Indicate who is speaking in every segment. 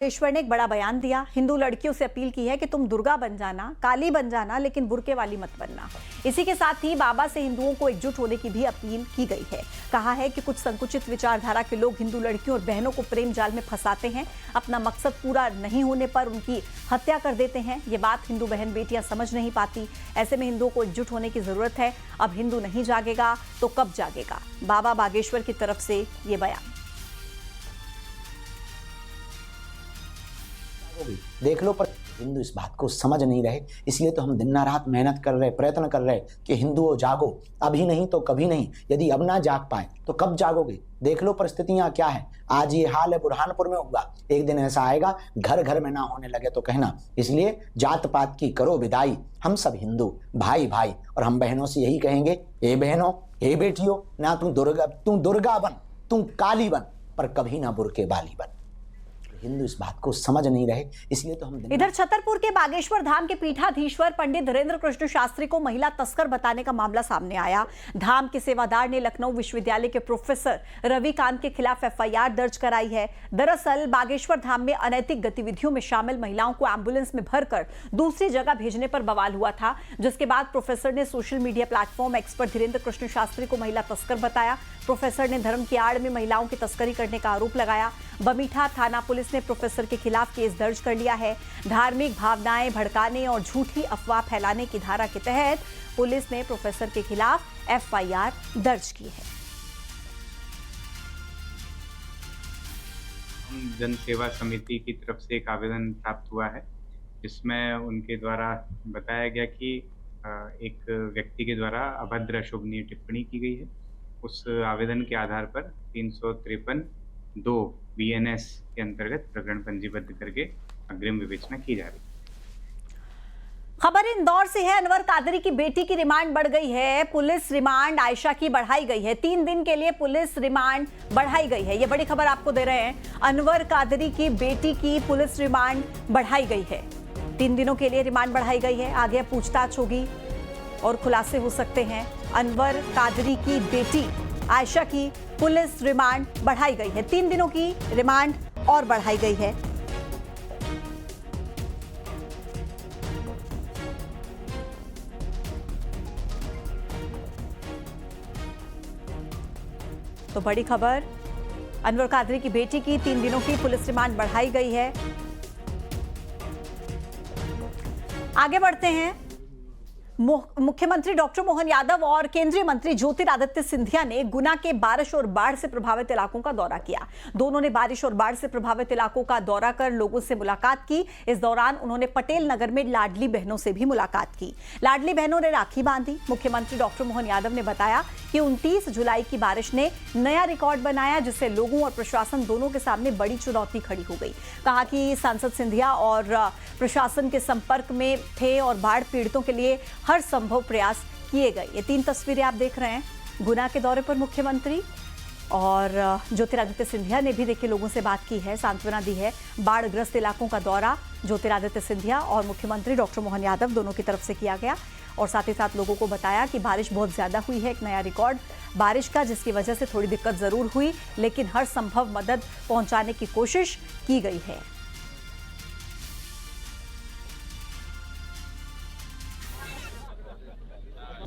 Speaker 1: ईश्वर ने एक बड़ा बयान दिया। हिंदू लड़कियों से अपील की है कि तुम दुर्गा बन जाना, काली बन जाना, लेकिन बुर्के वाली मत बनना। इसी के साथ ही बाबा से हिंदुओं को एकजुट होने की भी अपील की गई है। कहा है कि कुछ संकुचित विचारधारा के लोग हिंदू लड़कियों और बहनों को प्रेम जाल में फंसाते हैं, अपना मकसद पूरा नहीं होने पर उनकी हत्या कर देते हैं। ये बात हिंदू बहन बेटियां समझ नहीं पाती। ऐसे में हिंदुओं को एकजुट होने की जरूरत है। अब हिंदू नहीं जागेगा तो कब जागेगा? बाबा बागेश्वर की तरफ से ये बयान।
Speaker 2: देख लो, पर हिंदू इस बात को समझ नहीं रहे। इसलिए तो हम दिन रात मेहनत कर रहे, प्रयत्न कर रहे कि हिंदुओं जागो, अभी नहीं तो कभी नहीं। यदि अब ना जाग पाए तो कब जागोगे? देख लो परिस्थितियां क्या है। आज ये हाल है बुरहानपुर में होगा, एक दिन ऐसा आएगा घर घर में ना होने लगे तो कहना। इसलिए जात पात की करो विदाई, हम सब हिंदू भाई भाई। और हम बहनों से यही कहेंगे, ए बहनों, ए बेटियों, ना तू दुर्गा बन, तू काली बन, पर कभी ना बुर्के वाली बन। हिंदू इस बात को समझ नहीं रहे। इसलिए तो हम
Speaker 1: इधर छतरपुर के बागेश्वर धाम के पीठाधीश्वर पंडित धीरेन्द्र कृष्ण शास्त्री को महिला तस्कर बताने का मामला सामने आया। धाम के सेवादार ने लखनऊ विश्वविद्यालय के प्रोफेसर रविकांत के खिलाफ एफआईआर दर्ज कराई है। दरअसल बागेश्वर धाम में अनैतिक गतिविधियों में शामिल महिलाओं को एम्बुलेंस में भरकर दूसरी जगह भेजने पर बवाल हुआ था, जिसके बाद प्रोफेसर ने सोशल मीडिया प्लेटफॉर्म एक्स पर धीरेन्द्र कृष्ण शास्त्री को महिला तस्कर बताया। प्रोफेसर ने धर्म की आड़ में महिलाओं की तस्करी करने का आरोप लगाया। बमीठा थाना पुलिस ने प्रोफेसर के खिलाफ केस दर्ज कर लिया है। धार्मिक भावनाएं भड़काने और झूठी अफवाह फैलाने की धारा के तहत पुलिस ने प्रोफेसर के खिलाफ एफआईआर दर्ज की है।
Speaker 3: जन सेवा समिति की तरफ से एक आवेदन प्राप्त हुआ है, जिसमें उनके द्वारा बताया गया कि एक व्यक्ति के द्वारा अभद्र अशोभनीय टिप्पणी की गई है। उस आवेदन के आधार पर 353(2) BNS के अंतर्गत प्रकरण पंजीबद्ध करके अग्रिम विवेचना की जा रही है।
Speaker 1: खबर इंदौर से है। अनवर कादरी की बेटी की रिमांड बढ़ गई है। पुलिस रिमांड आयशा की बढ़ाई गई है। 3 दिन के लिए पुलिस रिमांड बढ़ाई गई है। ये बड़ी खबर आपको दे रहे हैं। अनवर कादरी की बेटी की पुलिस रिमांड बढ़ाई गई है। 3 दिनों के लिए रिमांड बढ़ाई गई है। आगे पूछताछ होगी और खुलासे हो सकते हैं। अनवर कादरी की बेटी आयशा की पुलिस रिमांड बढ़ाई गई है। 3 दिनों की रिमांड और बढ़ाई गई है। तो बड़ी खबर, अनवर कादरी की बेटी की 3 दिनों की पुलिस रिमांड बढ़ाई गई है। आगे बढ़ते हैं। मुख्यमंत्री डॉक्टर मोहन यादव और केंद्रीय मंत्री ज्योतिरादित्य सिंधिया ने गुना के बारिश और बाढ़ से प्रभावित इलाकों का दौरा किया। दोनों ने बारिश और बाढ़ से प्रभावित इलाकों का दौरा कर लोगों से मुलाकात की। इस दौरान उन्होंने पटेल नगर में लाडली बहनों से भी मुलाकात की। लाडली बहनों ने राखी बांधी। मुख्यमंत्री डॉक्टर मोहन यादव ने बताया कि 29 जुलाई की बारिश ने नया रिकॉर्ड बनाया, जिससे लोगों और प्रशासन दोनों के सामने बड़ी चुनौती खड़ी हो गई। कहा कि सांसद सिंधिया और प्रशासन के संपर्क में थे और बाढ़ पीड़ितों के लिए हर संभव प्रयास किए गए। ये 3 तस्वीरें आप देख रहे हैं। गुना के दौरे पर मुख्यमंत्री और ज्योतिरादित्य सिंधिया ने भी देखिए लोगों से बात की है, सांत्वना दी है। बाढ़ग्रस्त इलाकों का दौरा ज्योतिरादित्य सिंधिया और मुख्यमंत्री डॉक्टर मोहन यादव दोनों की तरफ से किया गया और साथ ही साथ लोगों को बताया कि बारिश बहुत ज्यादा हुई है, एक नया रिकॉर्ड बारिश का, जिसकी वजह से थोड़ी दिक्कत जरूर हुई, लेकिन हर संभव मदद पहुंचाने की कोशिश की गई है।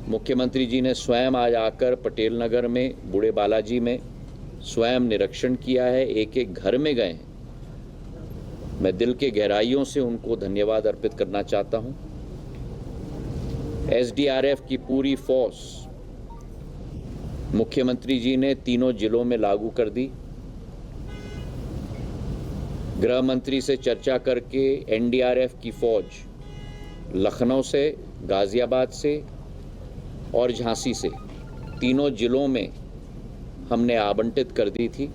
Speaker 4: मुख्यमंत्री जी ने स्वयं आज आकर पटेल नगर में, बूढ़े बालाजी में स्वयं निरीक्षण किया है, एक एक घर में गए हैं। मैं दिल के गहराइयों से उनको धन्यवाद अर्पित करना चाहता हूं। SDRF की पूरी फोर्स मुख्यमंत्री जी ने तीनों जिलों में लागू कर दी। गृह मंत्री से चर्चा करके NDRF की फौज लखनऊ से, गाजियाबाद से और झांसी से, तीनों जिलों में हमने आवंटित कर दी थी।